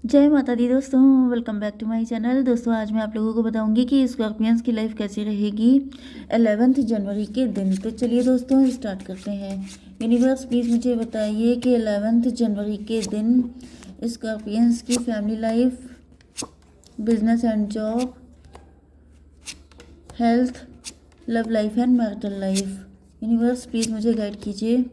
जय माता दी दोस्तों, welcome back to my channel. दोस्तों आज मैं आप लोगों को बताऊंगी कि स्कॉर्पियंस की लाइफ कैसी रहेगी 11 जनवरी के दिन। तो चलिए दोस्तों स्टार्ट करते हैं। यूनिवर्स प्लीज़ मुझे बताइए कि 11 जनवरी के दिन स्कॉर्पियंस की family life, business and job, health, love life and marital life. Universe please मुझे गाइड कीजिए।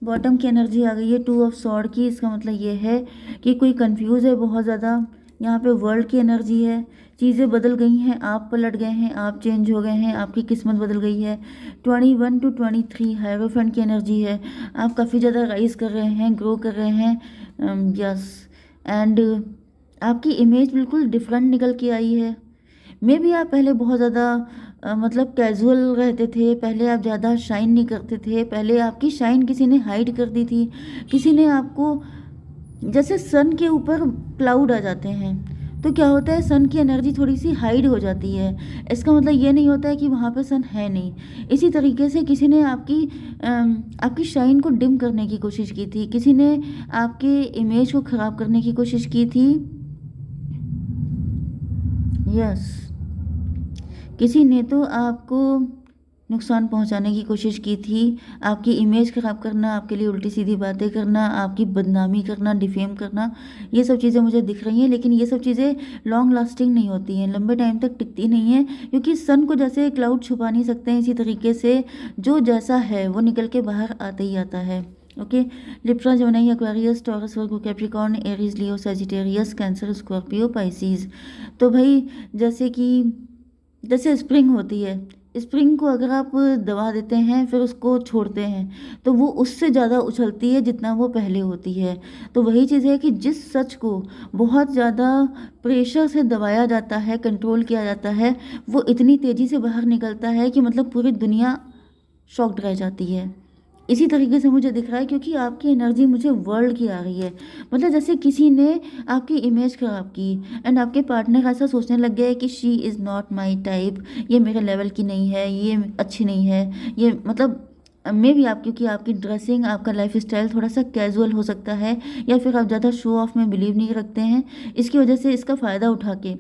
बॉटम की एनर्जी आ गई है 2 ऑफ सॉर्ड की। इसका मतलब ये है कि कोई कंफ्यूज है बहुत ज़्यादा। यहाँ पे वर्ल्ड की एनर्जी है, चीज़ें बदल गई हैं, आप पलट गए हैं, आप चेंज हो गए हैं, आपकी किस्मत बदल गई है। 21 to 23 हायरोफेंट की एनर्जी है। आप काफ़ी ज़्यादा राइज कर रहे हैं, ग्रो कर रहे हैं। यस एंड आपकी इमेज बिल्कुल डिफरेंट निकल के आई है। मे भी आप पहले बहुत ज़्यादा मतलब कैजुअल रहते थे, पहले आप ज़्यादा शाइन नहीं करते थे, पहले आपकी शाइन किसी ने हाइड कर दी थी, किसी ने आपको, जैसे सन के ऊपर क्लाउड आ जाते हैं तो क्या होता है, सन की एनर्जी थोड़ी सी हाइड हो जाती है। इसका मतलब ये नहीं होता है कि वहाँ पे सन है नहीं। इसी तरीके से किसी ने आपकी शाइन को डिम करने की कोशिश की थी, किसी ने आपके इमेज को ख़राब करने की कोशिश की थी। यस, किसी ने तो आपको नुकसान पहुंचाने की कोशिश की थी, आपकी इमेज ख़राब करना, आपके लिए उल्टी सीधी बातें करना, आपकी बदनामी करना, डिफेम करना, ये सब चीज़ें मुझे दिख रही हैं। लेकिन ये सब चीज़ें लॉन्ग लास्टिंग नहीं होती हैं, लंबे टाइम तक टिकती नहीं है, क्योंकि सन को जैसे क्लाउड छुपा नहीं सकते हैं, इसी तरीके से जो जैसा है वो निकल के बाहर आता ही आता है। Okay, Libra, Gemini, Aquarius, Taurus, Virgo, Capricorn, Aries, Leo, Sagittarius, Cancer, Scorpio, Pisces. तो भाई जैसे स्प्रिंग होती है, स्प्रिंग को अगर आप दबा देते हैं फिर उसको छोड़ते हैं तो वो उससे ज़्यादा उछलती है जितना वो पहले होती है। तो वही चीज़ है कि जिस सच को बहुत ज़्यादा प्रेशर से दबाया जाता है, कंट्रोल किया जाता है, वो इतनी तेज़ी से बाहर निकलता है कि मतलब पूरी दुनिया शॉक्ड रह जाती है। इसी तरीके से मुझे दिख रहा है, क्योंकि आपकी एनर्जी मुझे वर्ल्ड की आ रही है। मतलब जैसे किसी ने आपकी इमेज खराब की एंड आपके पार्टनर ऐसा सोचने लग गया है कि she is not my type, ये मेरे लेवल की नहीं है, ये अच्छी नहीं है, ये मतलब मे भी आप, क्योंकि आपकी ड्रेसिंग, आपका लाइफ स्टाइल थोड़ा सा कैजुअल हो सकता है, या फिर आप ज़्यादा शो ऑफ में बिलीव नहीं रखते हैं, इसकी वजह से इसका फ़ायदा उठा के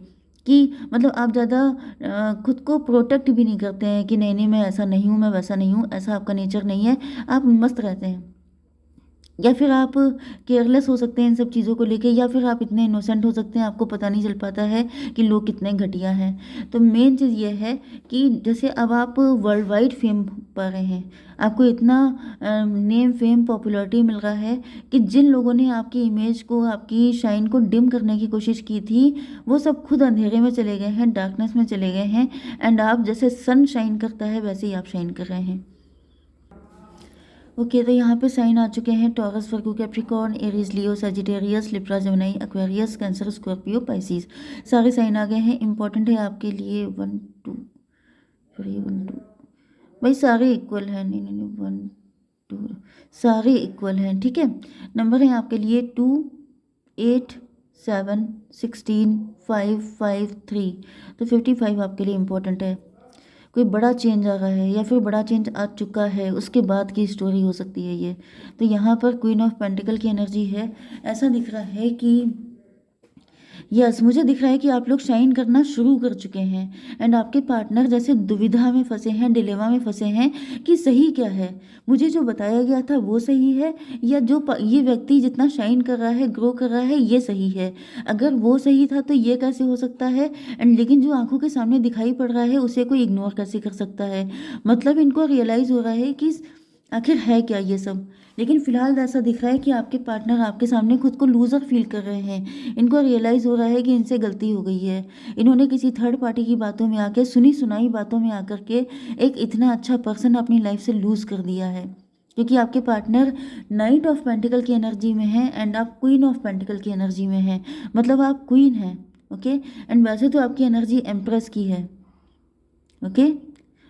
कि मतलब आप ज़्यादा खुद को प्रोटेक्ट भी नहीं करते हैं कि नहीं नहीं मैं ऐसा नहीं हूँ, मैं वैसा नहीं हूँ, ऐसा आपका नेचर नहीं है, आप मस्त रहते हैं। या फिर आप केयरलेस हो सकते हैं इन सब चीज़ों को लेके, या फिर आप इतने इनोसेंट हो सकते हैं, आपको पता नहीं चल पाता है कि लोग कितने घटिया हैं। तो मेन चीज़ ये है कि जैसे अब आप वर्ल्ड वाइड फेम पा रहे हैं, आपको इतना नेम, फेम, पॉपुलैरिटी मिल रहा है कि जिन लोगों ने आपकी इमेज को, आपकी शाइन को डिम करने की कोशिश की थी, वो सब खुद अंधेरे में चले गए हैं, डार्कनेस में चले गए हैं। एंड आप जैसे सन शाइन करता है वैसे ही आप शाइन कर रहे हैं। ओके, तो यहाँ पे साइन आ चुके हैं Taurus, Virgo, Capricorn, Aries, Leo, Sagittarius, Libra, Gemini, Aquarius, Cancer, Scorpio, Pisces. सारे साइन आ गए हैं। इंपॉर्टेंट है आपके लिए 1 2 3 1 2, भाई सारे इक्वल हैं, नहीं नहीं नहीं 1 2, सारे इक्वल हैं, ठीक है। नंबर है आपके लिए 2 8 7 16 5 5 3, तो 55 आपके लिए इम्पोर्टेंट है। कोई बड़ा चेंज आ रहा है या फिर बड़ा चेंज आ चुका है, उसके बाद की स्टोरी हो सकती है ये। तो यहाँ पर क्वीन ऑफ पेंटिकल की एनर्जी है। ऐसा दिख रहा है कि यस, मुझे दिख रहा है कि आप लोग शाइन करना शुरू कर चुके हैं एंड आपके पार्टनर जैसे दुविधा में फंसे हैं, डिलेमा में फंसे हैं कि सही क्या है, मुझे जो बताया गया था वो सही है, या जो ये व्यक्ति जितना शाइन कर रहा है, ग्रो कर रहा है, ये सही है। अगर वो सही था तो ये कैसे हो सकता है, एंड लेकिन जो आंखों के सामने दिखाई पड़ रहा है उसे कोई इग्नोर कैसे कर सकता है। मतलब इनको रियलाइज़ हो रहा है कि आखिर है क्या ये सब। लेकिन फिलहाल ऐसा दिख रहा है कि आपके पार्टनर आपके सामने खुद को लूज़र फील कर रहे हैं। इनको रियलाइज़ हो रहा है कि इनसे गलती हो गई है। इन्होंने किसी थर्ड पार्टी की बातों में आके, सुनी सुनाई बातों में आकर के एक इतना अच्छा पर्सन अपनी लाइफ से लूज़ कर दिया है। क्योंकि आपके पार्टनर नाइट ऑफ पेंटिकल की एनर्जी में है एंड आप क्वीन ऑफ पेंटिकल की एनर्जी में हैं। मतलब आप क्वीन हैं, ओके। एंड वैसे तो आपकी एनर्जी एम्प्रेस की है, ओके।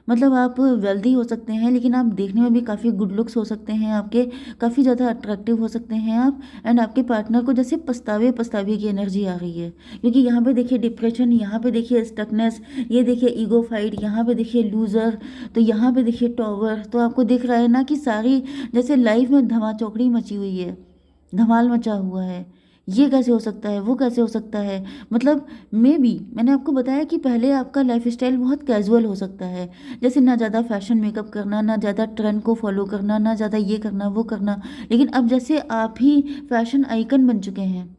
मतलब आप वेल्दी हो सकते हैं, लेकिन आप देखने में भी काफ़ी गुड लुक्स हो सकते हैं, आपके काफ़ी ज़्यादा अट्रैक्टिव हो सकते हैं आप। एंड आपके पार्टनर को जैसे पछतावे पछतावे की एनर्जी आ रही है, क्योंकि यहाँ पे देखिए डिप्रेशन, यहाँ पे देखिए स्टकनेस, ये देखिए ईगो फाइट, यहाँ पे देखिए लूज़र, तो यहाँ पे देखिए टॉवर। तो आपको दिख रहा है ना कि सारी जैसे लाइफ में धमाचौकड़ी मची हुई है, धमाल मचा हुआ है, ये कैसे हो सकता है, वो कैसे हो सकता है। मतलब मैंने आपको बताया कि पहले आपका लाइफस्टाइल बहुत कैजुअल हो सकता है, जैसे ना ज़्यादा फैशन मेकअप करना, ना ज़्यादा ट्रेंड को फॉलो करना, ना ज़्यादा ये करना वो करना। लेकिन अब जैसे आप ही फैशन आइकन बन चुके हैं,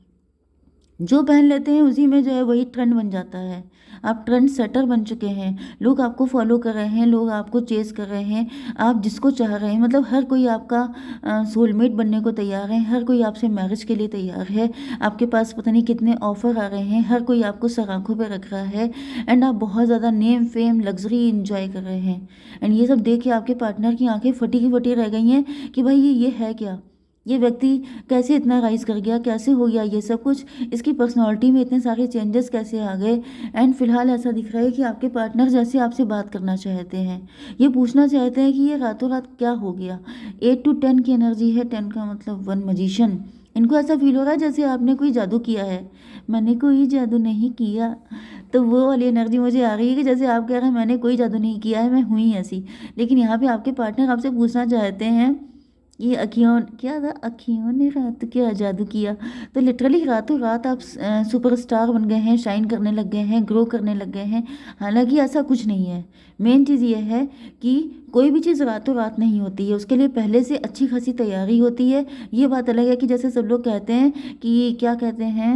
जो पहन लेते हैं उसी में जो है वही ट्रेंड बन जाता है। आप ट्रेंड सेटर बन चुके हैं, लोग आपको फॉलो कर रहे हैं, लोग आपको चेस कर रहे हैं, आप जिसको चाह रहे हैं, मतलब हर कोई आपका सोलमेट बनने को तैयार है, हर कोई आपसे मैरिज के लिए तैयार है। आपके पास पता नहीं कितने ऑफर आ रहे हैं, हर कोई आपको सर आंखों पर रख रहा है, एंड आप बहुत ज़्यादा नेम फेम लग्जरी इंजॉय कर रहे हैं। एंड ये सब देख के आपके पार्टनर की आंखें फटी की फटी रह गई हैं कि भाई ये है क्या, ये व्यक्ति कैसे इतना राइज कर गया, कैसे हो गया ये सब कुछ, इसकी पर्सनालिटी में इतने सारे चेंजेस कैसे आ गए। एंड फिलहाल ऐसा दिख रहा है कि आपके पार्टनर जैसे आपसे बात करना चाहते हैं, ये पूछना चाहते हैं कि ये रातों रात क्या हो गया। 8 to 10 की एनर्जी है, 10 का मतलब 1 मजिशियन। इनको ऐसा फील हो रहा है जैसे आपने कोई जादू किया है। मैंने कोई जादू नहीं किया, तो वो वाली एनर्जी मुझे आ रही है कि जैसे आप कह रहे हैं मैंने कोई जादू नहीं किया है, मैं हुई ऐसी। लेकिन यहाँ पे आपके पार्टनर आपसे पूछना चाहते हैं ये अखियों क्या था, अखियों ने रात क्या जादू किया। तो लिटरली रातों रात आप सुपरस्टार बन गए हैं, शाइन करने लग गए हैं, ग्रो करने लग गए हैं। हालांकि ऐसा कुछ नहीं है। मेन चीज़ ये है कि कोई भी चीज़ रातों रात नहीं होती है, उसके लिए पहले से अच्छी खासी तैयारी होती है। ये बात अलग है कि जैसे सब लोग कहते हैं कि क्या कहते हैं,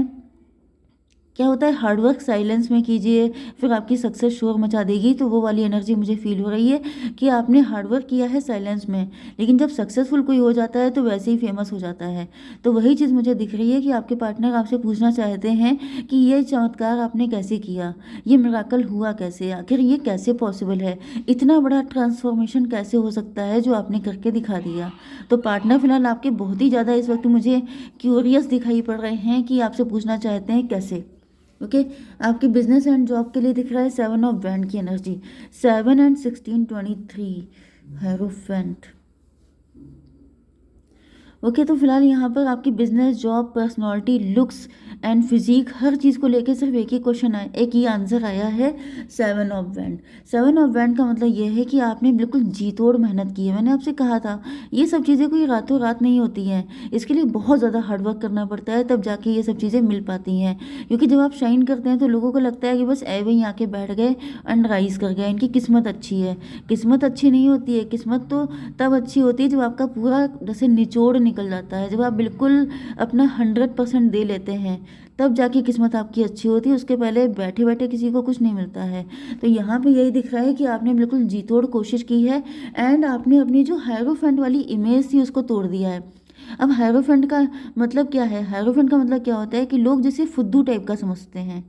क्या होता है, हार्डवर्क साइलेंस में कीजिए फिर आपकी सक्सेस शोर मचा देगी। तो वो वाली एनर्जी मुझे फील हो रही है कि आपने हार्डवर्क किया है साइलेंस में, लेकिन जब सक्सेसफुल कोई हो जाता है तो वैसे ही फेमस हो जाता है। तो वही चीज़ मुझे दिख रही है कि आपके पार्टनर आपसे पूछना चाहते हैं कि ये चमत्कार आपने कैसे किया, ये मिराकल हुआ कैसे, आखिर ये कैसे पॉसिबल है, इतना बड़ा ट्रांसफॉर्मेशन कैसे हो सकता है जो आपने करके दिखा दिया। तो पार्टनर फिलहाल आपके बहुत ही ज़्यादा इस वक्त मुझे क्यूरियस दिखाई पड़ रहे हैं कि आपसे पूछना चाहते हैं कैसे। ओके आपके बिजनेस एंड जॉब के लिए दिख रहा है 7 of Wands की एनर्जी, 7 and 16 23 हेरोफेंट। ओके तो फिलहाल यहाँ पर आपकी business, job, personality, looks and physique, हर चीज़ को लेकर सिर्फ एक ही क्वेश्चन आया, एक ही आंसर आया है, 7 of Wands। 7 of Wands का मतलब ये है कि आपने बिल्कुल जी तोड़ मेहनत की है। मैंने आपसे कहा था ये सब चीज़ें कोई रातों रात नहीं होती हैं, इसके लिए बहुत ज़्यादा हार्डवर्क करना पड़ता है, तब जाके ये सब चीज़ें मिल पाती हैं। क्योंकि जब आप शाइन करते हैं तो लोगों को लगता है कि बस ऐ वहीं आके बैठ गए एंड राइज कर गए, इनकी किस्मत अच्छी है। किस्मत अच्छी नहीं होती है, किस्मत तो तब अच्छी होती है जब आपका पूरा जैसे निचोड़ निकल जाता है, जब आप बिल्कुल अपना 100% दे लेते हैं, तब जाके किस्मत आपकी अच्छी होती है। उसके पहले बैठे बैठे किसी को कुछ नहीं मिलता है। तो यहाँ पे यही दिख रहा है कि आपने बिल्कुल जी तोड़ कोशिश की है, एंड आपने अपनी जो हायरोफेंट वाली इमेज थी उसको तोड़ दिया है। अब हायरोफेंट का मतलब क्या है, हायरोफेंट का मतलब क्या होता है कि लोग जैसे फुद्दू टाइप का समझते हैं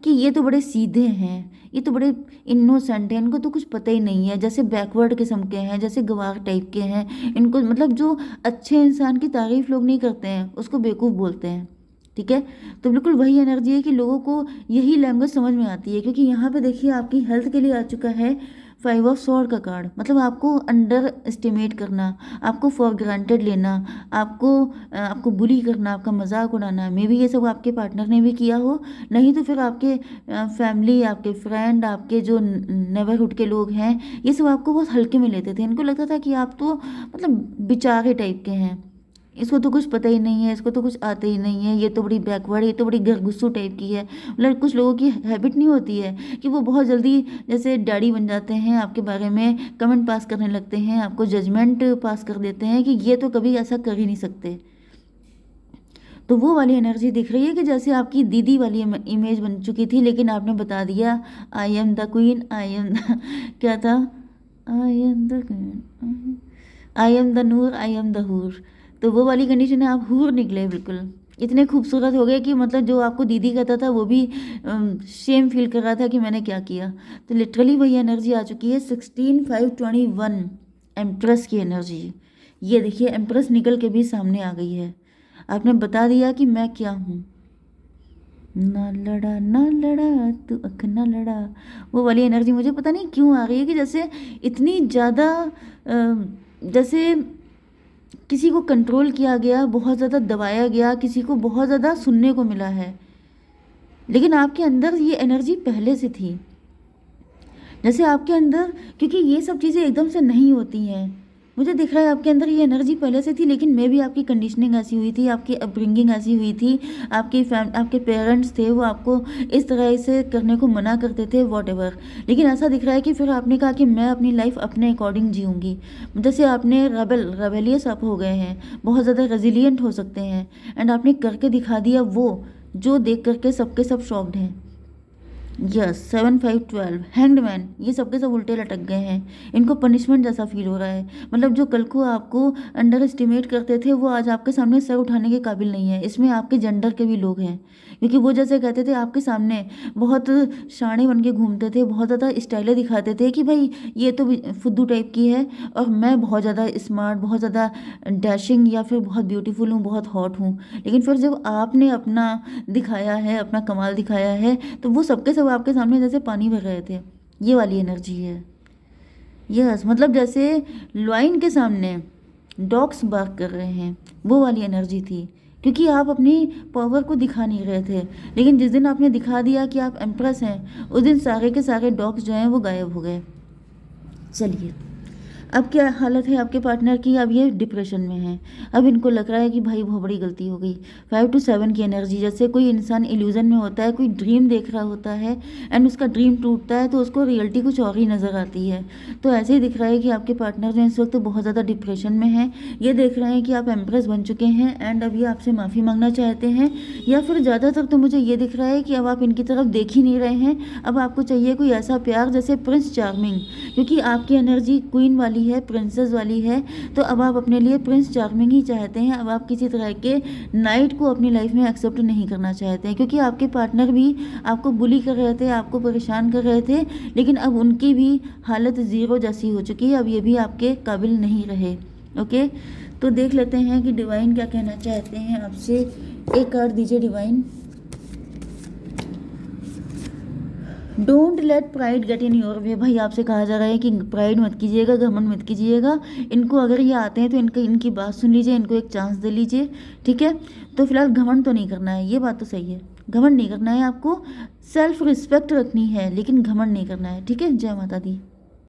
कि ये तो बड़े सीधे हैं, ये तो बड़े इनोसेंट हैं, इनको तो कुछ पता ही नहीं है, जैसे बैकवर्ड किस्म के हैं, जैसे गवार टाइप के हैं। इनको मतलब जो अच्छे इंसान की तारीफ लोग नहीं करते हैं उसको बेवकूफ़ बोलते हैं। ठीक है, तो बिल्कुल वही एनर्जी है कि लोगों को यही लैंग्वेज समझ में आती है। क्योंकि यहाँ पे देखिए आपकी हेल्थ के लिए आ चुका है 5 of Swords का कार्ड, मतलब आपको अंडर एस्टिमेट करना, आपको फॉर ग्रांटेड लेना, आपको बुली करना, आपका मजाक उड़ाना। मे बी ये सब आपके पार्टनर ने भी किया हो, नहीं तो फिर आपके फैमिली, आपके फ्रेंड, आपके जो नेबरहुड के लोग हैं, ये सब आपको बहुत हल्के में लेते थे। इनको लगता था कि आप तो मतलब बेचारे टाइप के हैं, इसको तो कुछ पता ही नहीं है, इसको तो कुछ आता ही नहीं है, ये तो बड़ी बैकवर्ड, ये तो बड़ी घरगुस्सू टाइप की है। मतलब कुछ लोगों की हैबिट नहीं होती है कि वो बहुत जल्दी जैसे डैडी बन जाते हैं, आपके बारे में कमेंट पास करने लगते हैं, आपको जजमेंट पास कर देते हैं कि ये तो कभी ऐसा कर ही नहीं सकते। तो वो वाली एनर्जी दिख रही है कि जैसे आपकी दीदी वाली इमेज बन चुकी थी, लेकिन आपने बता दिया I am the queen, I am क्या था, I am the queen, I am the Noor, I am the हूर। तो वो वाली कंडीशन है, आप हूर निकले, बिल्कुल इतने खूबसूरत हो गए कि मतलब जो आपको दीदी कहता था वो भी शेम फील कर रहा था कि मैंने क्या किया। तो लिटरली वही एनर्जी आ चुकी है, 16 5 21 एम्प्रेस की एनर्जी। ये देखिए एम्प्रेस निकल के भी सामने आ गई है, आपने बता दिया कि मैं क्या हूँ। ना लड़ा ना लड़ा तू अख ना लड़ा, वो वाली एनर्जी मुझे पता नहीं क्यों आ रही है कि जैसे इतनी ज़्यादा जैसे किसी को कंट्रोल किया गया, बहुत ज़्यादा दबाया गया, किसी को बहुत ज़्यादा सुनने को मिला है, लेकिन आपके अंदर ये एनर्जी पहले से थी। जैसे आपके अंदर, क्योंकि ये सब चीज़ें एकदम से नहीं होती हैं, मुझे दिख रहा है आपके अंदर ये एनर्जी पहले से थी, लेकिन मे भी आपकी कंडीशनिंग ऐसी हुई थी, आपकी अपब्रिंगिंग ऐसी हुई थी, आपके पेरेंट्स थे वो आपको इस तरह से करने को मना करते थे, वॉटेवर। लेकिन ऐसा दिख रहा है कि फिर आपने कहा कि मैं अपनी लाइफ अपने अकॉर्डिंग जीऊँगी। जैसे आपने रेबेलियस आप हो गए हैं, बहुत ज़्यादा रेजिलियंट हो सकते हैं, एंड आपने करके दिखा दिया वो जो देख करके सबके सब शॉक्ड हैं। यस, 7 5 12 हैंग्ड मैन, ये सबके सब उल्टे लटक गए हैं। इनको पनिशमेंट जैसा फील हो रहा है। मतलब जो कल को आपको अंडर एस्टिमेट करते थे वो आज आपके सामने सर उठाने के काबिल नहीं है। इसमें आपके जेंडर के भी लोग हैं, क्योंकि वो जैसे कहते थे आपके सामने बहुत शाणे बन के घूमते थे, बहुत ज़्यादा स्टाइलें दिखाते थे कि भाई ये तो फुद्दू टाइप की है और मैं बहुत ज़्यादा स्मार्ट, बहुत ज़्यादा डैशिंग या फिर बहुत ब्यूटीफुल हूँ, बहुत हॉट हूँ। लेकिन फिर जब आपने अपना दिखाया है, अपना कमाल दिखाया है, तो वो सबके सब आपके सामने जैसे पानी भर रहे थे। ये वाली एनर्जी है। यस, मतलब जैसे लॉइन के सामने डॉग्स बार्क कर रहे हैं, वो वाली एनर्जी थी। क्योंकि आप अपनी पावर को दिखा नहीं रहे थे। लेकिन जिस दिन आपने दिखा दिया कि आप एम्प्रेस हैं, उस दिन सारे के सारे डॉग्स जो हैं वो गायब हो गए। चलिए, अब क्या हालत है आपके पार्टनर की? अब ये डिप्रेशन में है। अब इनको लग रहा है कि भाई बहुत बड़ी गलती हो गई। 5 to 7 की एनर्जी, जैसे कोई इंसान इल्यूजन में होता है, कोई ड्रीम देख रहा होता है एंड उसका ड्रीम टूटता है तो उसको रियलिटी कुछ और ही नज़र आती है। तो ऐसे ही दिख रहा है कि आपके पार्टनर जो इस वक्त बहुत ज़्यादा डिप्रेशन में है। ये देख रहे हैं कि आप एम्प्रेस बन चुके हैं एंड अब ये आपसे माफ़ी मांगना चाहते हैं, या फिर ज़्यादातर तो मुझे ये दिख रहा है कि अब आप इनकी तरफ देख ही नहीं रहे हैं। अब आपको चाहिए कोई ऐसा प्यार जैसे प्रिंस चार्मिंग, क्योंकि आपकी एनर्जी क्वीन वाली है, प्रिंसेस वाली है। तो अब आप अपने लिए प्रिंस चार्मिंग ही चाहते हैं। अब आप किसी तरह के नाइट को अपनी लाइफ में एक्सेप्ट नहीं करना चाहते हैं, क्योंकि आपके पार्टनर भी आपको बुली कर रहे थे, आपको परेशान कर रहे थे, लेकिन अब उनकी भी हालत ज़ीरो जैसी हो चुकी है। अब ये भी आपके काबिल नहीं रहे। ओके, तो देख लेते हैं कि डिवाइन क्या कहना चाहते हैं आपसे। एक कार्ड दीजिए divine. Don't let pride get in your way. भाई आपसे कहा जा रहा है कि प्राइड मत कीजिएगा, घमंड मत कीजिएगा। इनको अगर ये आते हैं तो इनकी बात सुन लीजिए, इनको एक चांस दे लीजिए, ठीक है। तो फिलहाल घमंड तो नहीं करना है, ये बात तो सही है। घमंड नहीं करना है, आपको सेल्फ रिस्पेक्ट रखनी है, लेकिन घमंड नहीं करना है, ठीक है। जय माता दी।